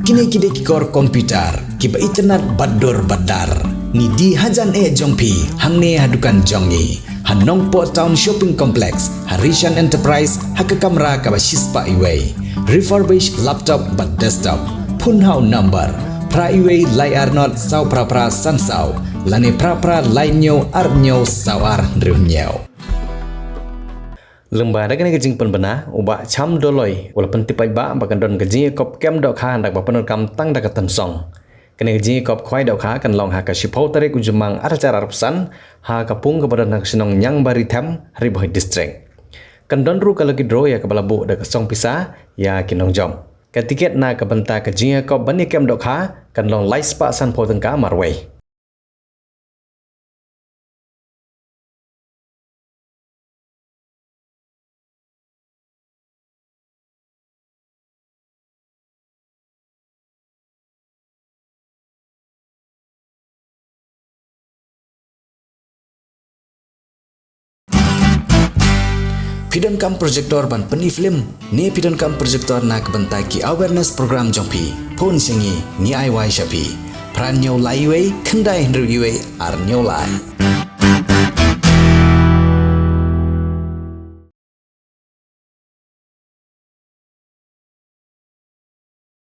Kini kikor komputer, kiba internet bador badar. Ni di hajan jong pi, hang ne hadukan jongi. Han Nongpoh Town Shopping Complex, Harishan Enterprise, haka kamera kaba shispa iway. Refurbished laptop but desktop. Phun hau number. Pra iway layar not sau pra san sau. Lane pra lainyo arnyo sawar riunyo. Lembaga kini kejing penbena ubah cham doloi walaupun tipai ba bakan don Jingiakop kem Dohkha ndak bapan kam tang dak tensong kini Jingiakop khoi Dohkha kan long haka shipau tarik ujumang acara arpsan ha kapung kepada nak Shillong Niangbarithem hari Bhoi district kan don ru kalau kidro ya kebalabu dak song pisa ya kinong jong ke tiket na ke benta ke Jingiakop bani kem Dohkha kan long lais pa san po tengka marway. Pidon kam projector ban peni film ne pidon kam projector nak bentai ki awareness program jongpi phun singi ni ai wai shapi pran nyau lai wei khandai ndru gi wei ar nyau lai